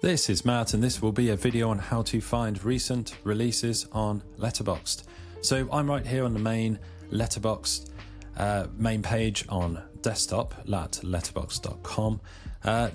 This is Matt, and this will be a video on how to find recent releases on Letterboxd. So I'm right here on the main Letterboxd main page on desktop at letterboxd.com.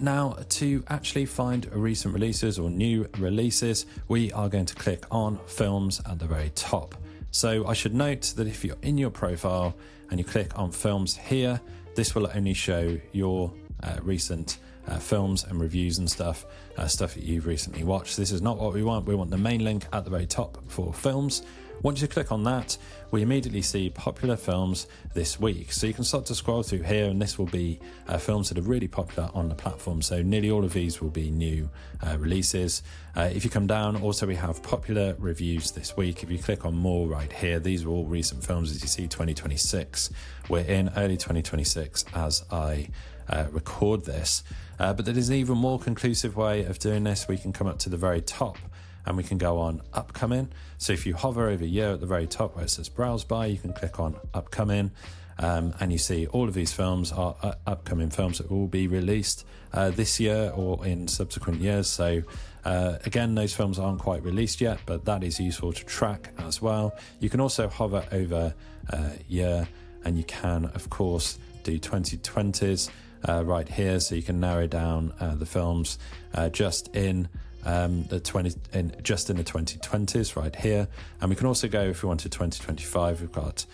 Now, to actually find recent releases or new releases, we are going to click on films at the very top. So I should note that if you're in your profile and you click on films here, this will only show your recent films and reviews and stuff that you've recently watched. This is not what we want. We want the main link at the very top for films. Once you click on that, we immediately see popular films this week. So you can start to scroll through here, and this will be films that are really popular on the platform. So nearly all of these will be new releases. If you come down, also we have popular reviews this week. If you click on more right here, these are all recent films. As you see, 2026. We're in early 2026 as I record this. But there is an even more conclusive way of doing this. We can come up to the very top and we can go on upcoming. So if you hover over year at the very top where it says browse by, you can click on upcoming, and you see all of these films are upcoming films that will be released this year or in subsequent years. So again, those films aren't quite released yet, but that is useful to track as well. You can also hover over year, and you can of course do 2020s right here, so you can narrow down the films just in the 2020s right here. And we can also go, if we wanted 2025, we've got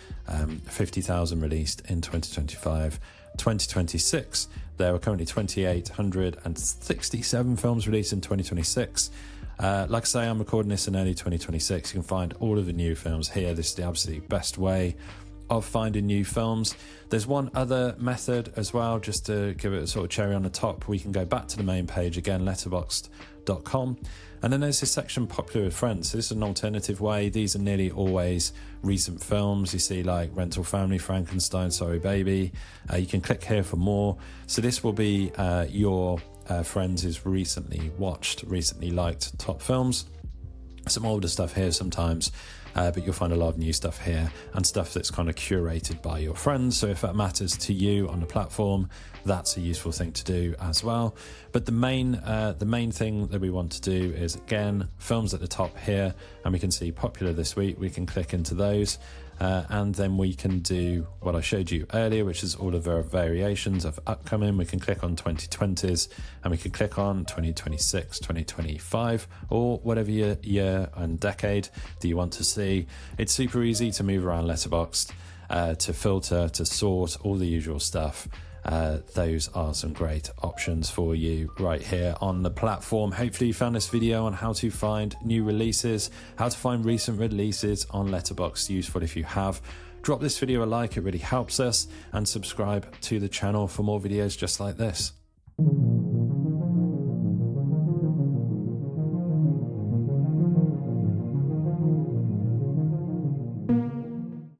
50,000 released in 2025. 2026, there are currently 2,867 films released in 2026. Like I say, I'm recording this in early 2026. You can find all of the new films here. This is the absolute best way of finding new films. There's one other method as well, just to give it a sort of cherry on the top. We can go back to the main page again, letterboxd.com, and then there's this section popular with friends. So this is an alternative way. These are nearly always recent films. You see like Rental Family, Frankenstein, Sorry Baby. You can click here for more. So this will be your friends who's recently watched, recently liked top films. Some older stuff here sometimes, but you'll find a lot of new stuff here and stuff that's kind of curated by your friends. So if that matters to you on the platform, that's a useful thing to do as well. But the main thing that we want to do is, again, films at the top here, and we can see popular this week. We can click into those, and then we can do what I showed you earlier, which is all of our variations of upcoming. We can click on 2020s, and we can click on 2026, 2025, or whatever year and decade that you want to see. It's super easy to move around Letterboxd, to filter, to sort, all the usual stuff. Those are some great options for you right here on the platform. Hopefully you found this video on how to find new releases, how to find recent releases on Letterboxd useful. If you have, drop this video a like, it really helps us, and subscribe to the channel for more videos just like this.